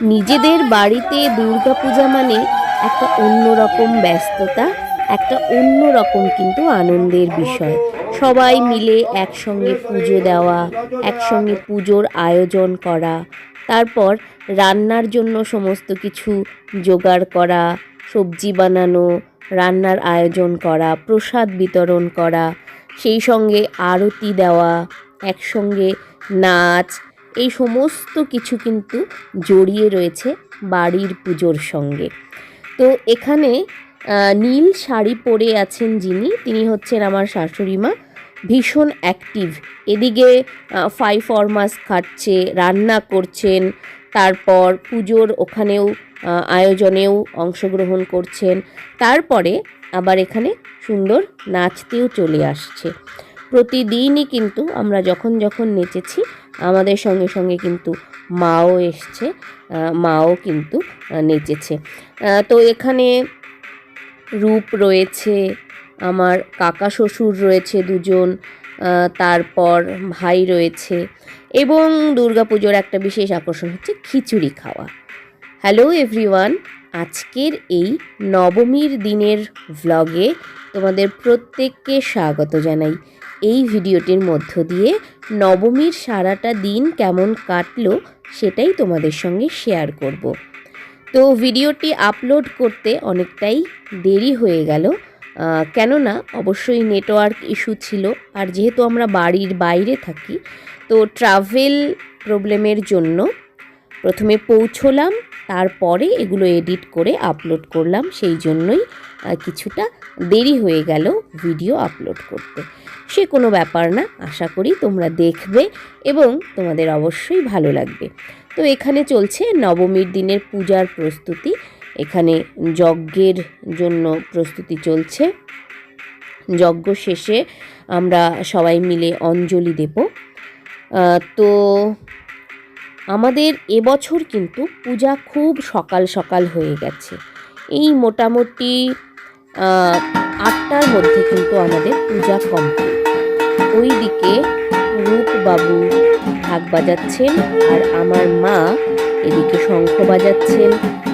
নিজেদের বাড়িতে দুর্গাপূজা মানে একটা অন্যরকম ব্যস্ততা, একটা অন্যরকম কিন্তু আনন্দের বিষয়। সবাই মিলে একসঙ্গে পুজো দেওয়া, একসঙ্গে পুজোর আয়োজন করা, তারপর রান্নার জন্য সমস্ত কিছু জোগাড় করা, সবজি বানানো, রান্নার আয়োজন করা, প্রসাদ বিতরণ করা, সেই সঙ্গে আরতি দেওয়া, একসঙ্গে নাচ, এই সমস্ত কিছু কিন্তু জড়িয়ে রয়েছে বাড়ির পুজোর সঙ্গে। তো এখানে নীল শাড়ি পরে আছেন যিনি, তিনি হচ্ছেন আমার শাশুড়ি মা, ভীষণ অ্যাক্টিভ। এদিকে ফাই ফরমাস খাচ্ছে, রান্না করছেন, তারপর পুজোর ওখানেও আয়োজনেও অংশগ্রহণ করছেন, তারপরে আবার এখানে সুন্দর নাচতেও চলে আসছে। প্রতিদিনই কিন্তু আমরা যখন যখন নেচেছি আমাদের সঙ্গে সঙ্গে কিন্তু মাও এসছে, মাও কিন্তু নেচেছে। তো এখানে রূপ রয়েছে, আমার কাকা শ্বশুর রয়েছে দুজন, তারপর ভাই রয়েছে, এবং দুর্গাপুজোর একটা বিশেষ আকর্ষণ হচ্ছে খিচুড়ি খাওয়া। হ্যালো এভরিওয়ান, আজকের এই নবমীর দিনের ভ্লগে তোমাদের প্রত্যেককে স্বাগত জানাই। এই ভিডিওটির মধ্য দিয়ে নবমীর সারাটা দিন কেমন কাটলো সেটাই তোমাদের সঙ্গে শেয়ার করব। তো ভিডিওটি আপলোড করতে অনেকটাই দেরি হয়ে গেল, কেননা অবশ্যই নেটওয়ার্ক ইস্যু ছিল, আর যেহেতু আমরা বাড়ির বাইরে থাকি তো ট্রাভেল প্রবলেমের জন্য প্রথমে পৌঁছলাম, তারপরে এগুলো এডিট করে আপলোড করলাম, সেই জন্যই কিছুটা দেরি হয়ে গেল ভিডিও আপলোড করতে। সে কোনো ব্যাপার না, আশা করি তোমরা দেখবে এবং তোমাদের অবশ্যই ভালো লাগবে। তো এখানে চলছে নবমীর দিনের পূজার প্রস্তুতি, এখানে যজ্ঞের জন্য প্রস্তুতি চলছে। যজ্ঞ শেষে আমরা সবাই মিলে অঞ্জলি দেব। তো আমাদের এবছর কিন্তু পূজা খুব সকাল সকাল হয়ে গেছে। এই মোটামুটি 8টার মধ্যে কিন্তু আমাদের পূজা কমপ্লিট। ওই দিকে রূপবাবু ঢাক বাজাচ্ছেন আর আমার মা এদিকে শঙ্খ বাজাচ্ছেন,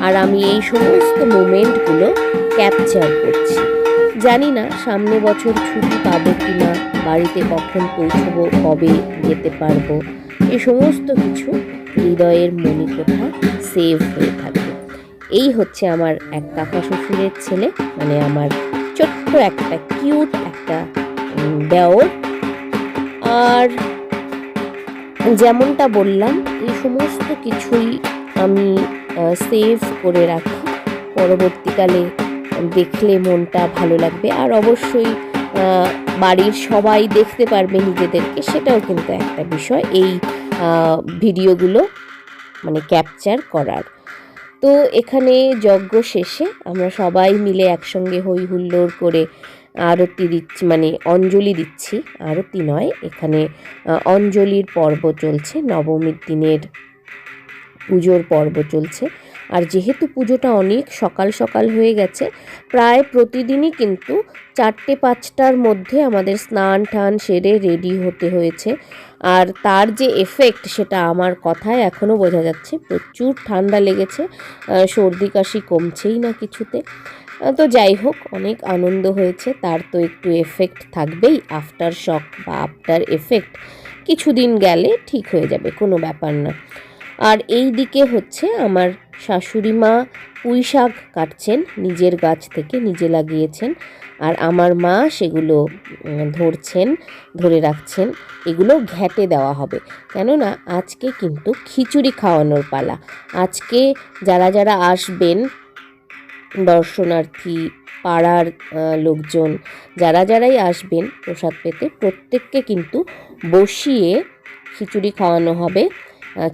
আর আমি এই সমস্ত মোমেন্টগুলো ক্যাপচার করছি। জানি না সামনে বছর ছুটি পাবো কি না, বাড়িতে কখন পৌঁছবো, কবে যেতে পারবো, এই সমস্ত কিছু হৃদয়ের মণিকোঠা সেভ হয়ে থাকবে। এই হচ্ছে আমার এক কাকা শ্বশুরের ছেলে, মানে আমার ছোট্ট একটা কিউট একটা দেওর। আর যেমনটা বললাম, এই সমস্ত কিছুই আমি সেভ করে রাখি, পরবর্তীকালে দেখলে মনটা ভালো লাগবে, আর অবশ্যই বাড়ির সবাই দেখতে পারবে নিজেদেরকে, সেটাও কিন্তু একটা বিষয় এই ভিডিওগুলো মানে ক্যাপচার করার। তো এখানে যজ্ঞ শেষে আমরা সবাই মিলে একসঙ্গে হই হুল্লোড় করে আরতি দিচ্ছি, মানে অঞ্জলি দিচ্ছি, আরতি নয়, এখানে অঞ্জলির পর্ব চলছে, নবমীর দিনের পুজোর পর্ব চলছে। আর যেহেতু পুজোটা অনেক সকাল সকাল হয়ে গেছে, প্রায় প্রতিদিনই কিন্তু 4টে-5টার মধ্যে আমাদের স্নান টান সেরে রেডি হতে হয়েছে। আর তার যে এফেক্ট সেটা আমার কথায় এখনও বোঝা যাচ্ছে, প্রচুর ঠান্ডা লেগেছে, সর্দি কাশি কমছেই না কিছুতে। তো যাই হোক, অনেক আনন্দ হয়েছে, তার তো একটু এফেক্ট থাকবেই, আফটার শক বা আফটার এফেক্ট কিছুদিন গেলে ঠিক হয়ে যাবে, কোনো ব্যাপার না। আর এই দিকে হচ্ছে আমার শাশুড়ি মা পুঁই শাক কাটছেন, নিজের গাছ থেকে নিজে লাগিয়েছেন, আর আমার মা সেগুলো ধরে রাখছেন। এগুলো ঘ্যাটে দেওয়া হবে, কেননা আজকে কিন্তু খিচুড়ি খাওয়ানোর পালা। আজকে যারা যারা আসবেন দর্শনার্থী, পাড়ার লোকজন, যারাই আসবেন প্রসাদ পেতে, প্রত্যেককে কিন্তু বসিয়ে খিচুড়ি খাওয়ানো হবে,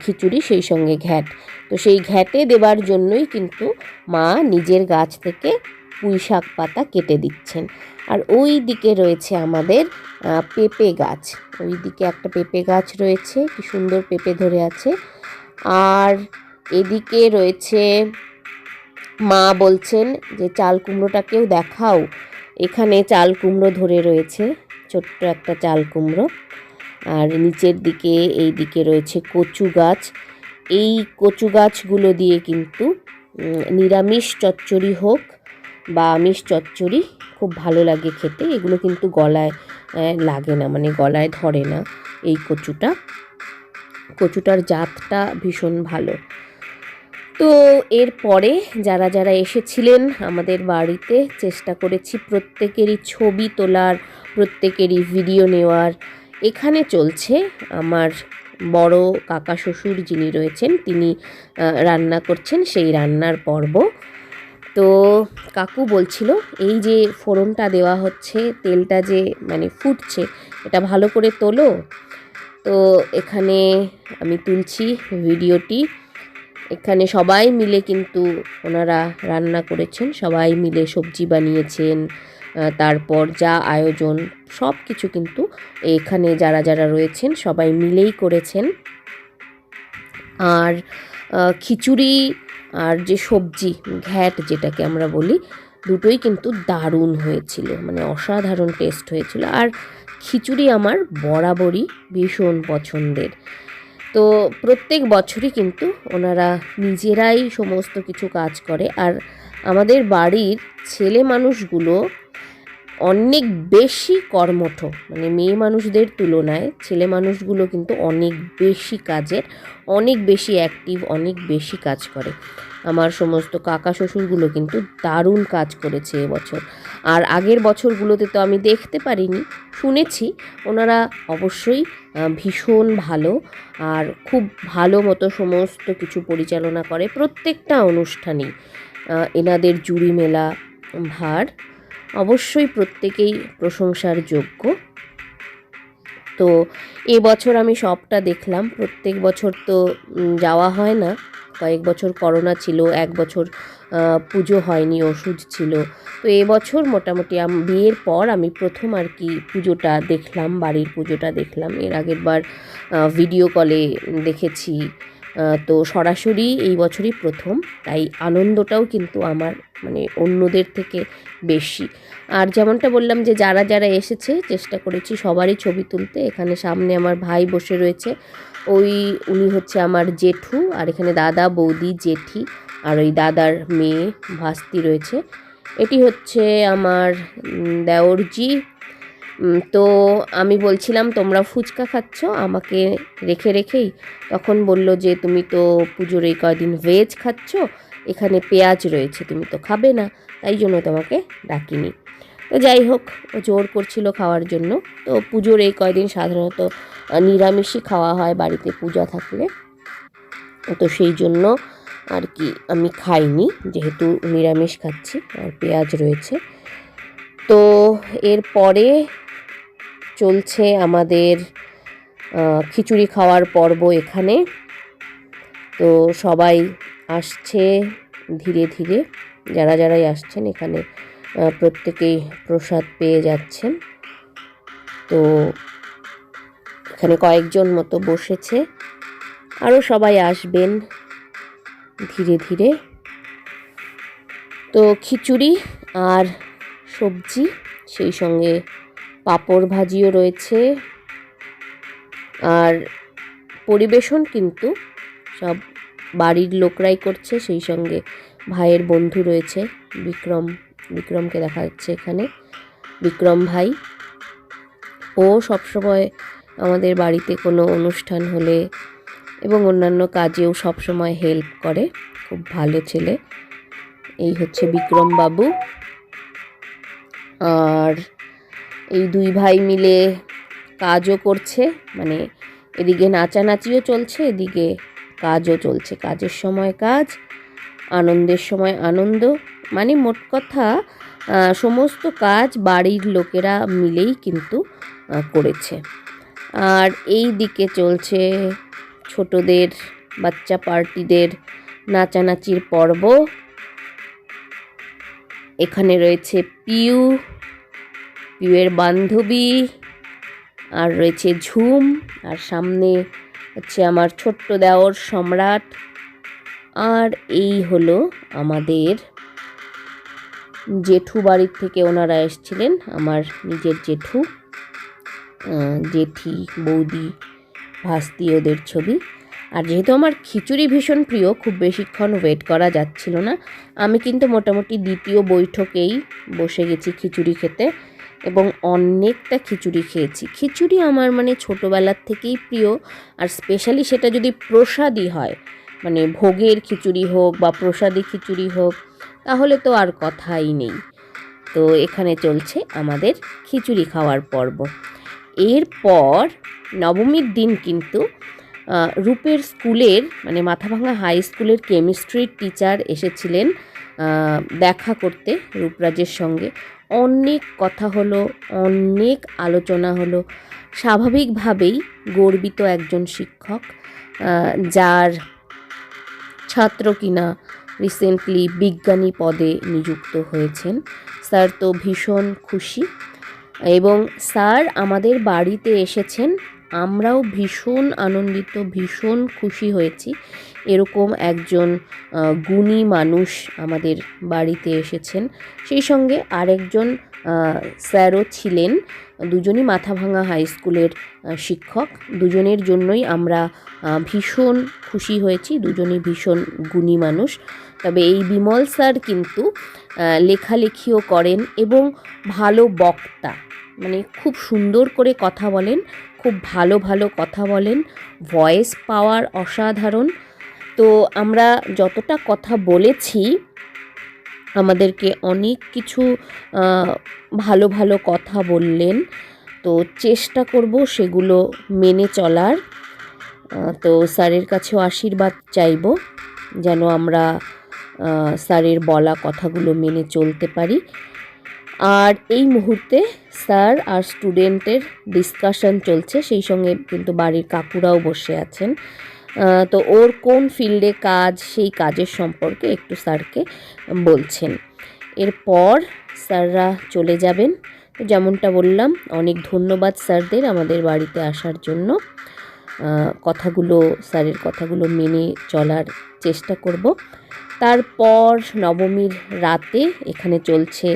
খিচুড়ি সেই সঙ্গে ঘ্যাট। তো সেই ঘ্যাটে দেবার জন্যই কিন্তু মা নিজের গাছ থেকে পুঁই শাক পাতা কেটে দিচ্ছেন। আর ওই দিকে রয়েছে আমাদের পেঁপে গাছ, ওই দিকে একটা পেঁপে গাছ রয়েছে, কি সুন্দর পেঁপে ধরে আছে। আর এদিকে রয়েছে, মা বলছেন যে চাল কুমড়োটাকেও দেখাও, এখানে চাল কুমড়ো ধরে রয়েছে, ছোট্ট একটা চাল কুমড়ো। আর নিচের দিকে এই দিকে রয়েছে কচু গাছ। এই কচু গাছগুলো দিয়ে কিন্তু নিরামিষ চচ্চড়ি হোক বা আমিষ চচ্চড়ি খুব ভালো লাগে খেতে। এগুলো কিন্তু গলায় লাগে না, মানে গলায় ধরে না। এই কচুটার জাতটা ভীষণ ভালো। তো এরপরে যারা যারা এসেছিলেন আমাদের বাড়িতে, চেষ্টা করেছি প্রত্যেকেরই ছবি তোলার, প্রত্যেকেরই ভিডিও নেওয়ার। এখানে চলছে আমার বড় কাকা শ্বশুর যিনি রয়েছেন, তিনি রান্না করছেন, সেই রান্নার পর্ব। তো কাকু বলছিল এই যে ফোড়নটা দেওয়া হচ্ছে, তেলটা যে মানে ফুটছে, এটা ভালো করে তোলো। তো এখানে আমি তুলছি ভিডিওটি। এখানে সবাই মিলে কিন্তু ওনারা রান্না করেছেন, সবাই মিলে সবজি বানিয়েছেন, তারপর যা আয়োজন সব কিছু কিন্তু এখানে যারা যারা রয়েছেন সবাই মিলেই করেছেন। আর খিচুড়ি আর যে সবজি ঘ্যাট যেটাকে আমরা বলি, দুটোই কিন্তু দারুণ হয়েছিল, মানে অসাধারণ টেস্ট হয়েছিল। আর খিচুড়ি আমার বরাবরই ভীষণ পছন্দের। তো প্রত্যেক বছরই কিন্তু ওনারা নিজেরাই সমস্ত কিছু কাজ করে। আর আমাদের বাড়ির ছেলে মানুষগুলো অনেক বেশি কর্মঠ, মানে মেয়ে মানুষদের তুলনায় ছেলে মানুষগুলো কিন্তু অনেক বেশি কাজের, অনেক বেশি অ্যাক্টিভ, অনেক বেশি কাজ করে। আমার সমস্ত কাকা শ্বশুরগুলো কিন্তু দারুণ কাজ করেছে এবছর। আর আগের বছরগুলোতে তো আমি দেখতে পারিনি, শুনেছি ওনারা অবশ্যই ভীষণ ভালো আর খুব ভালো মতো সমস্ত কিছু পরিচালনা করে। প্রত্যেকটা অনুষ্ঠানই এনাদের জুড়ি মেলা ভার অবশ্যই প্রত্যেকেই প্রশংসার যোগ্য। তো এবছর আমি সবটা দেখলাম। প্রত্যেক বছর তো যাওয়া হয় না, কয়েক বছর করোনা ছিল, এক বছর পুজো হয়নি, ওষুধ ছিল। তো এবছর মোটামুটি বিয়ের পর আমি প্রথম আর কি পুজোটা দেখলাম, বাড়ির পুজোটা দেখলাম। এর আগের বার ভিডিও কলে দেখেছি, তো সরাসরি এই বছরই প্রথম। তাই আনন্দটাও কিন্তু আমার মানে অন্যদের থেকে বেশি। আর যেমনটা বললাম যে যারা যারা এসেছে চেষ্টা করেছি সবারই ছবি তুলতে। এখানে সামনে আমার ভাই বসে রয়েছে, উনি হচ্ছে আমার জেঠু, আর এখানে দাদা, বৌদি, জেঠি আর ওই দাদার মেয়ে ভাস্তি রয়েছে। এটি হচ্ছে আমার দেওরজি। তো আমি বলছিলাম তোমরা ফুচকা খাচ্ছ আমাকে রেখে রেখেই, তখন বলল যে তুমি তো পুজোর এই কয়দিন ভেজ খাচ্ছ, এখানে পেঁয়াজ রয়েছে, তুমি তো খাবে না, তাই জন্য তোমাকে ডাকিনি। তো যাই হোক, ও জোর করছিল খাওয়ার জন্য। তো পুজোর এই কয়দিন সাধারণত নিরামিষই খাওয়া হয় বাড়িতে পূজা থাকলে, তো সেই জন্য আর কি আমি খাইনি, যেহেতু নিরামিষ খাচ্ছি আর পেঁয়াজ রয়েছে। তো এরপরে চলছে আমাদের খিচুড়ি খাওয়ার পর্ব এখানে। তো সবাই আসছে ধীরে ধীরে, যারা যারাই আসছেন এখানে প্রত্যেকেই প্রসাদ পেয়ে যাচ্ছেন। তো এখানে কয়েকজন মতো বসেছে, আরও সবাই আসবেন ধীরে ধীরে। তো খিচুড়ি আর সবজি, সেই সঙ্গে পাঁপড় ভাজিও রয়েছে। আর পরিবেশন কিন্তু সব বাড়ির লোকরাই করছে, সেই সঙ্গে ভাইয়ের বন্ধু রয়েছে বিক্রমকে দেখা যাচ্ছে এখানে, বিক্রম ভাই। ও সবসময় আমাদের বাড়িতে কোনো অনুষ্ঠান হলে এবং অন্যান্য কাজেও সবসময় হেল্প করে, খুব ভালো ছেলে। এই হচ্ছে বিক্রম বাবু। আর এই দুই ভাই মিলে কাজও করছে, মানে এদিকে নাচানাচিও চলছে, এদিকে কাজও চলছে। কাজের সময় কাজ, আনন্দের সময় আনন্দ, মানে মোট কথা সমস্ত কাজ বাড়ির লোকেরা মিলেই কিন্তু করেছে। আর এই দিকে চলছে ছোটদের, বাচ্চা পার্টিদের নাচানাচির পর্ব। এখানে রয়েছে পিউয়ের বান্ধবী, আর রয়েছে ঝুম, আর সামনে হচ্ছে আমার ছোট্ট দেওর সম্রাট। আর এই হলো আমাদের জেঠু বাড়ির থেকে ওনারা এসেছিলেন, আমার নিজের জেঠু, জেঠি, বৌদি, ভাস্তি, ওদের ছবি। আর যেহেতু আমার খিচুড়ি ভীষণ প্রিয়, খুব বেশিক্ষণ ওয়েট করা যাচ্ছিল না। আমি কিন্তু মোটামুটি দ্বিতীয় বৈঠকেই বসে গেছি খিচুড়ি খেতে এবং অনেকটা খিচুড়ি খেয়েছি। খিচুড়ি আমার মানে ছোটোবেলার থেকেই প্রিয়, আর স্পেশালি সেটা যদি প্রসাদী হয়, মানে ভোগের খিচুড়ি হোক বা প্রসাদী খিচুড়ি হোক, তাহলে তো আর কথাই নেই। তো এখানে চলছে আমাদের খিচুড়ি খাওয়ার পর্ব। এরপর নবমীর দিন কিন্তু রূপের স্কুলের মানে মাথাভাঙা হাই স্কুলের কেমিস্ট্রির টিচার এসেছিলেন দেখা করতে রূপরাজের সঙ্গে। অনেক কথা হলো, অনেক আলোচনা হলো। স্বাভাবিকভাবেই গর্বিত একজন শিক্ষক, যার ছাত্র কিনা রিসেন্টলি বিজ্ঞানী পদে নিযুক্ত হয়েছেন। স্যার তো ভীষণ খুশি এবং স্যার আমাদের বাড়িতে এসেছেন। আমরাও ভীষণ আনন্দিত, ভীষণ খুশি হয়েছি। এরকম একজন গুণী মানুষ আমাদের বাড়িতে এসেছেন। সেই সঙ্গে আরেকজন স্যারও ছিলেন। দুজনই মাথাভাঙা হাই স্কুলের শিক্ষক। দুজনের জন্যই আমরা ভীষণ খুশি হয়েছি। দুজনই ভীষণ গুণী মানুষ। তবে এই বিমল স্যার কিন্তু লেখালেখিও করেন এবং ভালো বক্তা, মানে খুব সুন্দর করে কথা বলেন, খুব ভালো ভালো কথা বলেন, ভয়েস পাওয়ার অসাধারণ। তো আমরা যতটা কথা বলেছি, আমাদেরকে অনেক কিছু ভালো ভালো কথা বললেন। তো চেষ্টা করব সেগুলো মেনে চলার। তো স্যারের কাছেও আশীর্বাদ চাইব যেন আমরা স্যারের বলা কথাগুলো মেনে চলতে পারি। আর এই মুহূর্তে স্যার আর স্টুডেন্টের ডিসকাশন চলছে, সেই সঙ্গে কিন্তু বাড়ির কাকুরাও বসে আছেন। তো ওর কোন ফিল্ডে কাজ, সেই কাজের সম্পর্কে একটু স্যারকে বলছেন। এরপর স্যাররা চলে যাবেন। তো যেমনটা বললাম, অনেক ধন্যবাদ স্যারদের আমাদের বাড়িতে আসার জন্য। স্যারের কথাগুলো মেনে চলার চেষ্টা করব। তারপর নবমীর রাতে এখানে চলছে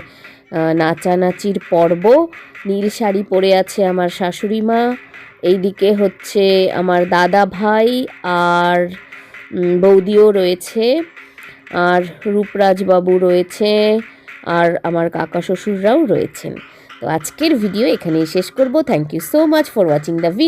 নাচানাচির পর্ব। নীল শাড়ি পরে আছে আমার শাশুড়ি মা, এইদিকে হচ্ছে আমার দাদা ভাই আর বৌদিও রয়েছে, আর রূপরাজবাবু রয়েছে, আর আমার কাকা শ্বশুররাও রয়েছেন। তো আজকের ভিডিও এখানেই শেষ করব। Thank you so much for watching the video.